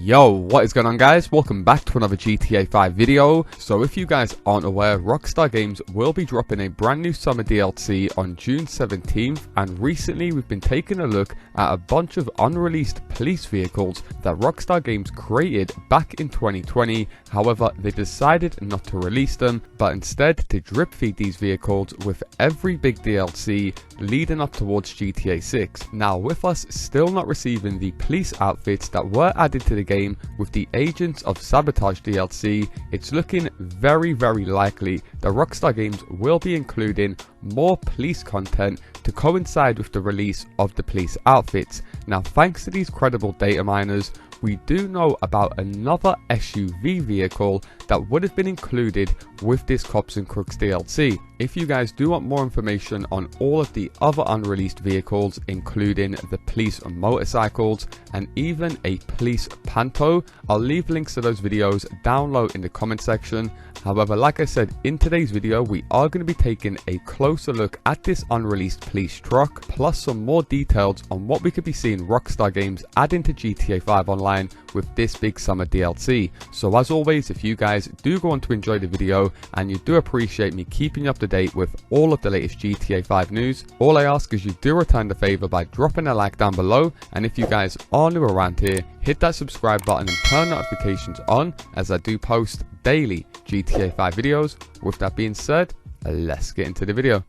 Yo, what is going on guys? Welcome back to another GTA 5 video. So if you guys aren't aware, Rockstar Games will be dropping a brand new summer DLC on June 17th, and recently we've been taking a look at a bunch of unreleased police vehicles that Rockstar Games created back in 2020. However, they decided not to release them, but instead to drip feed these vehicles with every big DLC leading up towards GTA 6. Now, with us still not receiving the police outfits that were added to the game with the Agents of Sabotage DLC, it's looking very likely that Rockstar Games will be including more police content to coincide with the release of the police outfits. Now, thanks to these credible data miners, we do know about another SUV vehicle that would have been included with this COPS N CROOKS DLC. If you guys do want more information on all of the other unreleased vehicles, including the police motorcycles and even a police panto, I'll leave links to those videos down low in the comment section. However, like I said, in today's video we are going to be taking a closer look at this unreleased police truck, plus some more details on what we could be seeing Rockstar Games add into GTA 5 Online with this big summer DLC. So as always, if you guys do go on to enjoy the video and you do appreciate me keeping you up to date with all of the latest GTA 5 news, all I ask is you do return the favor by dropping a like down below, and if you guys are new around here, hit that subscribe button and turn notifications on, as I do post daily GTA 5 videos. With that being said, let's get into the video.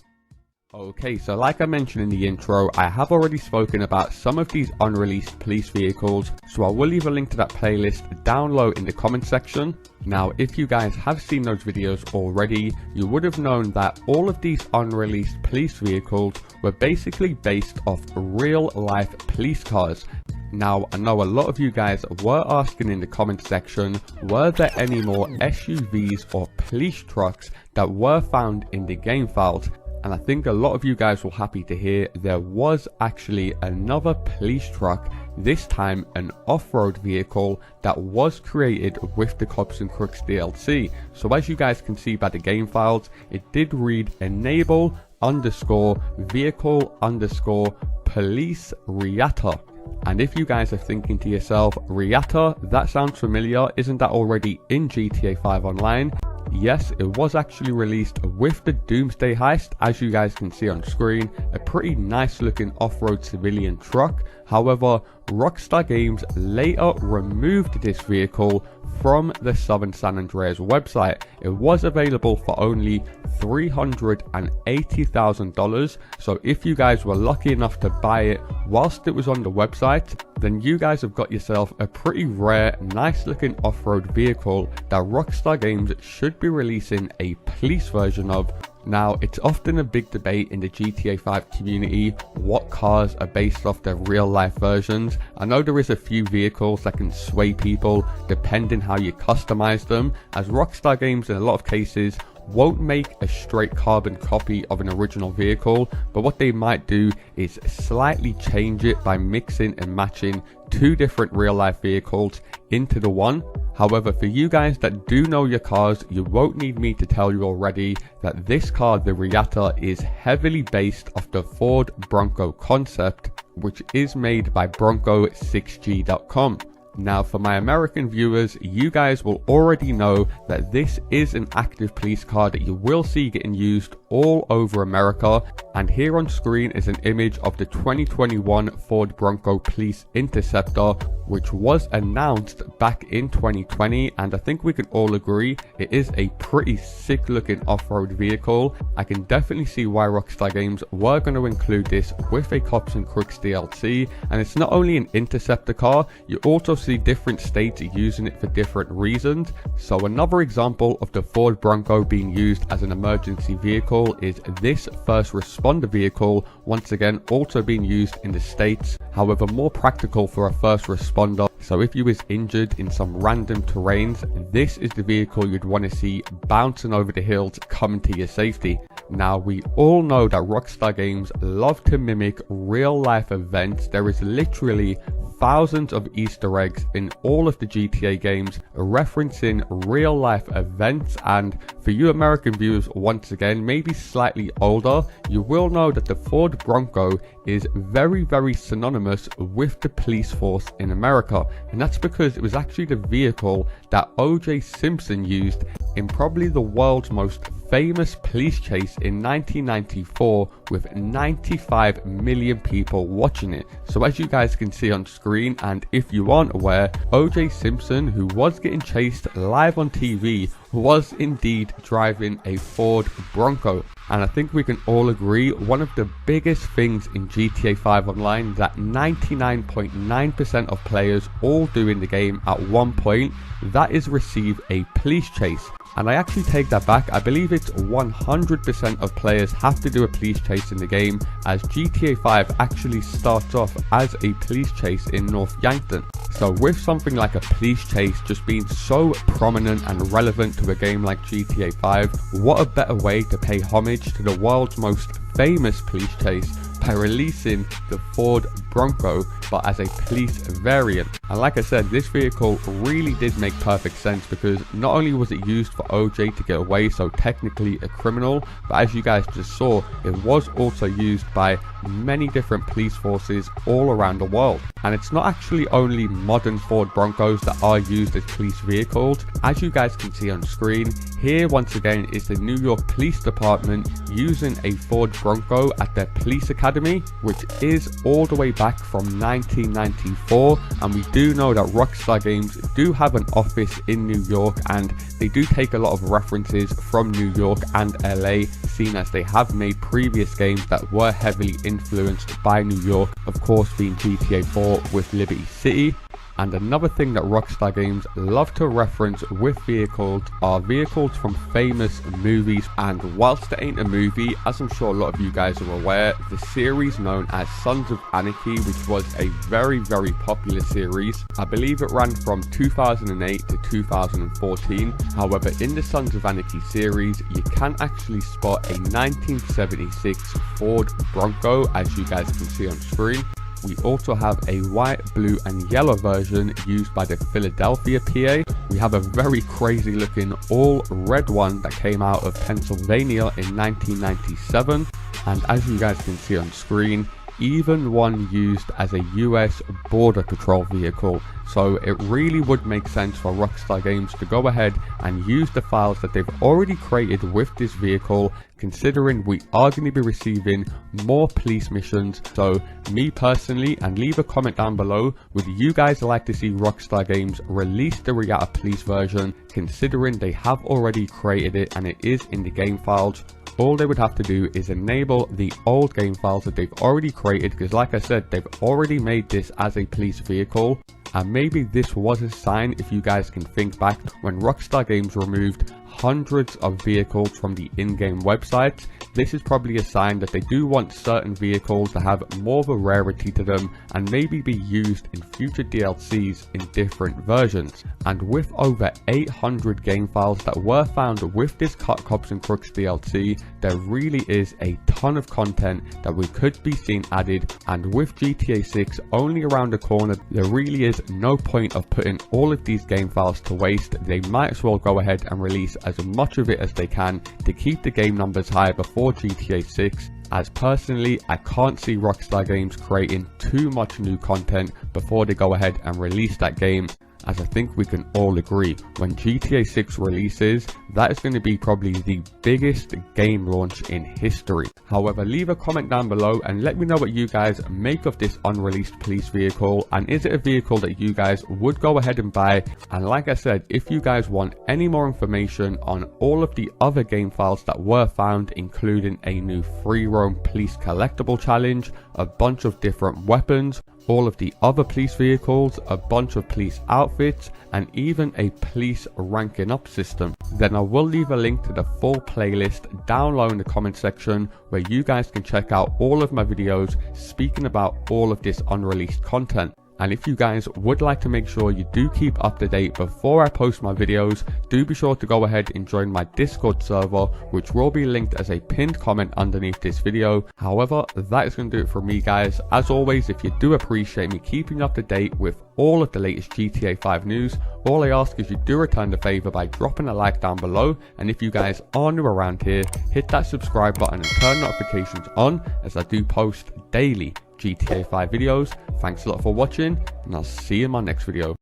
Okay, so like I mentioned in the intro, I have already spoken about some of these unreleased police vehicles, so I will leave a link to that playlist down low in the comment section. Now, if you guys have seen those videos already, you would have known that all of these unreleased police vehicles were basically based off real life police cars. Now, I know a lot of you guys were asking in the comment section, were there any more SUVs or police trucks that were found in the game files? And I think a lot of you guys will be happy to hear there was actually another police truck, this time an off-road vehicle that was created with the COPS N CROOKS DLC. So as you guys can see by the game files, it did read enable underscore vehicle underscore police Riata. And if you guys are thinking to yourself, Riata, that sounds familiar, isn't that already in GTA 5 Online? Yes, it was actually released with the Doomsday heist, as you guys can see on screen, a pretty nice looking off-road civilian truck. However, Rockstar Games later removed this vehicle from the Southern San Andreas website. It was available for only $380,000, so if you guys were lucky enough to buy it whilst it was on the website, then you guys have got yourself a pretty rare, nice looking off-road vehicle that Rockstar Games should be releasing a police version of. Now, it's often a big debate in the GTA 5 community what cars are based off their real life versions. I know there is a few vehicles that can sway people depending how you customize them, as Rockstar Games in a lot of cases won't make a straight carbon copy of an original vehicle, but what they might do is slightly change it by mixing and matching two different real life vehicles into the one. However, for you guys that do know your cars, you won't need me to tell you already that this car, the Riata, is heavily based off the Ford Bronco concept, which is made by Bronco6g.com. Now, for my American viewers, you guys will already know that this is an active police car that you will see getting used all over America, and here on screen is an image of the 2021 Ford Bronco Police Interceptor, which was announced back in 2020, and I think we can all agree it is a pretty sick looking off-road vehicle. I can definitely see why Rockstar Games were going to include this with a COPS N CROOKS DLC, and it's not only an Interceptor car, you also see different states using it for different reasons. So another example of the Ford Bronco being used as an emergency vehicle is this first responder vehicle, once again also being used in the States, however more practical for a first responder. So if you was injured in some random terrains, this is the vehicle you'd want to see bouncing over the hills coming to your safety. Now, we all know that Rockstar Games love to mimic real life events. There is literally thousands of Easter eggs in all of the GTA games referencing real life events, and for you American viewers, once again, maybe slightly older, you will know that the Ford Bronco is very synonymous with the police force in America, and that's because it was actually the vehicle that O.J. Simpson used in probably the world's most famous police chase in 1994 with 95 million people watching it. So as you guys can see on screen, and if you aren't aware, O.J. Simpson, who was getting chased live on TV, was indeed driving a Ford Bronco. And I think we can all agree one of the biggest things in GTA 5 Online that 99.9% of players all do in the game at one point, that is receive a police chase. And I actually take that back. I believe it's 100% of players have to do a police chase in the game, as GTA 5 actually starts off as a police chase in North Yankton. So with something like a police chase just being so prominent and relevant to a game like GTA 5, what a better way to pay homage to the world's most famous police chase by releasing the Ford Bronco, but as a police variant. And like I said, this vehicle really did make perfect sense, because not only was it used for OJ to get away, so technically a criminal, but as you guys just saw, it was also used by many different police forces all around the world. And it's not actually only modern Ford Broncos that are used as police vehicles. As you guys can see on screen, here once again is the New York Police Department using a Ford Bronco at their police academy, which is all the way back from 1994. And we do know that Rockstar Games do have an office in New York, and they do take a lot of references from New York and LA, seen as they have made previous games that were heavily influenced by New York, of course being GTA 4 with Liberty City. And another thing that Rockstar Games love to reference with vehicles are vehicles from famous movies. And whilst it ain't a movie, as I'm sure a lot of you guys are aware, the series known as Sons of Anarchy, which was a very popular series, I believe it ran from 2008 to 2014. However, in the Sons of Anarchy series, you can actually spot a 1976 Ford Bronco, as you guys can see on screen. We also have a white, blue and yellow version used by the Philadelphia PA. We have a very crazy looking all red one that came out of Pennsylvania in 1997. And as you guys can see on screen, even one used as a US border patrol vehicle. So it really would make sense for Rockstar Games to go ahead and use the files that they've already created with this vehicle, considering we are going to be receiving more police missions. So me personally, and leave a comment down below, would you guys like to see Rockstar Games release the Reatta Police version, considering they have already created it and it is in the game files? All they would have to do is enable the old game files that they've already created, because like I said, they've already made this as a police vehicle. And maybe this was a sign, if you guys can think back, when Rockstar Games removed hundreds of vehicles from the in-game websites. This is probably a sign that they do want certain vehicles to have more of a rarity to them and maybe be used in future DLCs in different versions. And with over 800 game files that were found with this COPS N CROOKS DLC, there really is a ton of content that we could be seeing added. And with GTA 6 only around the corner, there really is no point of putting all of these game files to waste. They might as well go ahead and release as much of it as they can to keep the game numbers high before GTA 6, as personally I can't see Rockstar Games creating too much new content before they go ahead and release that game. As I think we can all agree, when GTA 6 releases, that is going to be probably the biggest game launch in history. However, leave a comment down below and let me know what you guys make of this unreleased police vehicle, and is it a vehicle that you guys would go ahead and buy? And like I said, if you guys want any more information on all of the other game files that were found, including a new free roam police collectible challenge, a bunch of different weapons, all of the other police vehicles, a bunch of police outfits, and even a police ranking up system, then I will leave a link to the full playlist down below in the comment section, where you guys can check out all of my videos speaking about all of this unreleased content. And if you guys would like to make sure you do keep up to date before I post my videos, do be sure to go ahead and join my Discord server, which will be linked as a pinned comment underneath this video. However, that is going to do it for me, guys. As always, if you do appreciate me keeping up to date with all of the latest GTA 5 news, all I ask is you do return the favor by dropping a like down below, and if you guys are new around here, hit that subscribe button and turn notifications on, as I do post daily GTA 5 videos. Thanks a lot for watching, and I'll see you in my next video.